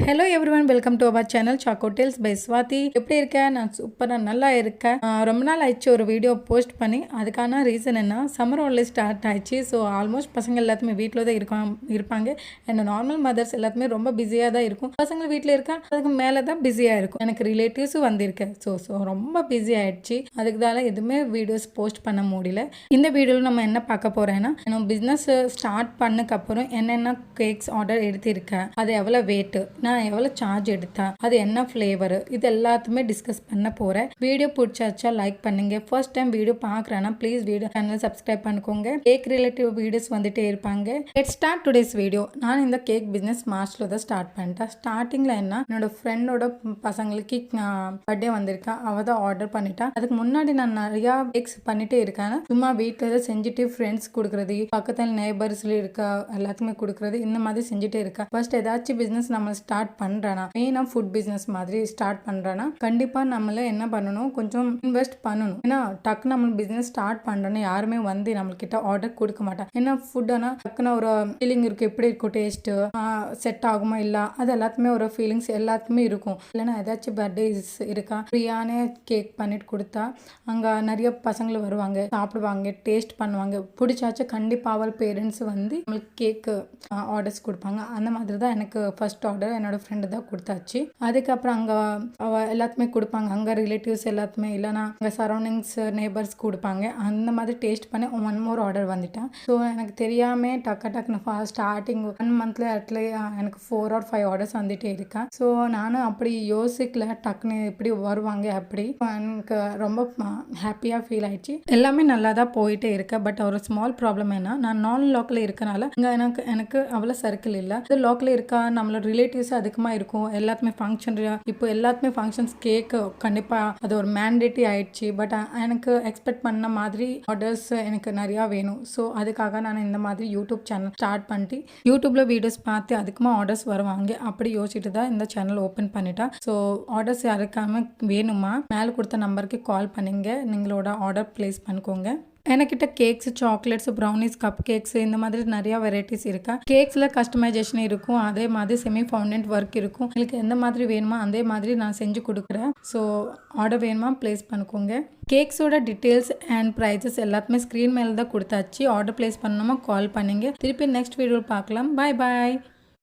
Hello everyone, welcome to our channel chocotales by Swathi. எப்படி இருக்கேன்? நான் சூப்பராக நல்லா இருக்கேன். ரொம்ப நாள் ஆயிடுச்சு ஒரு வீடியோ போஸ்ட் பண்ணி. அதுக்கான ரீசன் என்ன, சம்மர் ஹாலிடே ஸ்டார்ட் ஆயிடுச்சு. ஸோ ஆல்மோஸ்ட் பசங்க எல்லாத்துமே வீட்டில் தான் இருப்பாங்க. அண்ட் நார்மல் மதர்ஸ் எல்லாத்துமே ரொம்ப பிஸியாக தான் இருக்கும். பசங்க வீட்டில் இருக்கா, அதுக்கு மேலே தான் பிஸியாக இருக்கும். எனக்கு ரிலேட்டிவ்ஸும் வந்திருக்கேன். ஸோ ரொம்ப பிஸி ஆயிடுச்சு. அதுக்கு தான் எதுவுமே வீடியோஸ் போஸ்ட் பண்ண முடியல. இந்த வீடியோவில் நம்ம என்ன பார்க்க போகிறேன்னா, நான் பிஸ்னஸ் ஸ்டார்ட் பண்ணக்கப்புறம் என்னென்ன கேக்ஸ் ஆர்டர் எடுத்திருக்கேன், அது எவ்வளோ வெயிட்டு, நான் எவ்வளோ சார்ஜ் எடுத்தேன், அது என்ன ஃப்ளேவர், இது எல்லாத்துமே டிஸ்கஸ் பண்ண போகிறேன். வீடியோ பிடிச்சாச்சா லைக் பண்ணுங்க. ஃபர்ஸ்ட் டைம் வீடியோ பார்க்குறேன்னா ப்ளீஸ் வீடியோ சேனல் சப்ஸ்கிரைப் பண்ணிக்கோங்க. கேக் ரிலேட்டிவ் வீடியோஸ் வந்துட்டே இருப்பாங்க. Let's start today's video. நான் இந்த கேக் பிஸ்னஸ் மார்ச்ல தான் ஸ்டார்ட் பண்ணிட்டேன். ஸ்டார்டிங்கில் என்ன, என்னோட ஃப்ரெண்டோட பசங்களுக்கு பர்த்டே வந்திருக்கேன், அவள் தான் ஆர்டர் பண்ணிட்டேன். அதுக்கு முன்னாடி நான் நிறையா கேக்ஸ் பண்ணிட்டே இருக்கேன். சும்மா வீட்டில் தான் செஞ்சுட்டு ஃப்ரெண்ட்ஸ் கொடுக்குறது, பக்கத்தில் நெய்பர்ஸ்ல இருக்க எல்லாத்துக்குமே கொடுக்குறது, இந்த மாதிரி செஞ்சுட்டே இருக்கேன். ஃபர்ஸ்ட் ஏதாச்சும் பிஸ்னஸ் நம்ம ஸ்டார்ட் பண்றேன்னா, மெயினா ஃபுட் பிசினஸ் மாதிரி ஸ்டார்ட் பண்றேன்னா கண்டிப்பா நம்மள என்ன பண்ணணும், கொஞ்சம் இன்வெஸ்ட் பண்ணணும். ஏன்னா டக்கு நம்ம பிசினஸ் ஸ்டார்ட் பண்றோன்னு யாருமே வந்து நம்மகிட்ட ஆர்டர் கொடுக்க மாட்டாங்க. ஏன்னா ஃபுட்னா டக்குன்னு ஒரு ஃபீலிங் இருக்கு, எப்படி இருக்கும் டேஸ்ட், செட் ஆகுமா இல்ல, அது எல்லாத்துமே ஒரு ஃபீலிங்ஸ் எல்லாத்துக்குமே இருக்கும். இல்லைன்னா ஏதாச்சும் பர்த்டேஸ் இருக்கா, ஃப்ரீயான கேக் பண்ணிட்டு கொடுத்தா அங்க நிறைய பசங்களை வருவாங்க, சாப்பிடுவாங்க, டேஸ்ட் பண்ணுவாங்க, பிடிச்சாச்சும் கண்டிப்பா அவள் பேரண்ட்ஸ் வந்து நம்மளுக்கு கேக் ஆர்டர்ஸ் கொடுப்பாங்க. அந்த மாதிரி தான் எனக்கு ஃபர்ஸ்ட் ஆர்டர் என்னோட ஃப்ரெண்டு தான் கொடுத்தாச்சு. அதுக்கப்புறம் அங்கே எல்லாத்துமே கொடுப்பாங்க, அங்கே ரிலேட்டிவ்ஸ் எல்லாத்துமே, இல்லைனா அங்கே சரௌண்டிங்ஸ் நெய்பர்ஸ் கொடுப்பாங்க. அந்த மாதிரி டேஸ்ட் பண்ணி ஒன் மோர் ஆர்டர் வந்துட்டேன். ஸோ எனக்கு தெரியாமல் டக்குன்னு ஸ்டார்டிங் 1 மந்த்ல எனக்கு 4 or 5 ஆர்டர்ஸ் வந்துட்டே இருக்கேன். ஸோ நானும் அப்படி யோசிக்கல, டக்குன்னு எப்படி வருவாங்க அப்படி. எனக்கு ரொம்ப ஹாப்பியாக ஃபீல் ஆயிடுச்சு. எல்லாமே நல்லா தான் போயிட்டே இருக்கு. பட் ஒரு ஸ்மால் ப்ராப்ளம் என்ன, நான் நான் லோக்கலில் இருக்கனால இங்கே எனக்கு அவ்வளோ சர்க்கிள் இல்லை. அது லோக்கலில் இருக்கா, நம்மளோட ரிலேட்டிவ்ஸ் அதிகமாக இருக்கும். எல்லாத்துமே ஃபங்க்ஷன், இப்போ எல்லாத்துமே ஃபங்க்ஷன்ஸ் கேக்கு கண்டிப்பாக அது ஒரு மேண்டேட்டரி ஆயிடுச்சு. பட் எனக்கு எக்ஸ்பெக்ட் பண்ண மாதிரி ஆர்டர்ஸ் எனக்கு நிறையா வேணும். ஸோ அதுக்காக நான் இந்த மாதிரி யூடியூப் சேனல் ஸ்டார்ட் பண்ணிட்டு யூடியூப்ல வீடியோஸ் பார்த்து அதுக்குமா ஆர்டர்ஸ் வருவாங்க அப்படி யோசிச்சுட்டு தான் இந்த சேனல் ஓப்பன் பண்ணிட்டேன். ஸோ ஆர்டர்ஸ் யாருக்காம வேணுமா, மேலே கொடுத்த நம்பருக்கு கால் பண்ணுங்க, நீங்களோட ஆர்டர் பிளேஸ் பண்ணிக்கோங்க. என்கிட்ட cakes, chocolates, brownies, cup cakes, இந்த மாதிரி நிறைய வெரைட்டிஸ் இருக்கா. கேக்ஸில் கஸ்டமைசேஷன் இருக்கும், அதே மாதிரி செமி ஃபவுண்டன்ட் ஒர்க் இருக்கும். உங்களுக்கு எந்த மாதிரி வேணுமோ அதே மாதிரி நான் செஞ்சு கொடுக்குறேன். ஸோ ஆர்டர் வேணுமா ப்ளேஸ் பண்ணிக்கோங்க. கேக்ஸோட டீட்டெயில்ஸ் அண்ட் ப்ரைஸஸ் எல்லாத்துமே ஸ்க்ரீன் மேலே தான் கொடுத்தாச்சு. ஆர்டர் ப்ளேஸ் பண்ணணுமா கால் பண்ணுங்க. திருப்பி நெக்ஸ்ட் வீடியோ பார்க்கலாம். பாய் பாய்.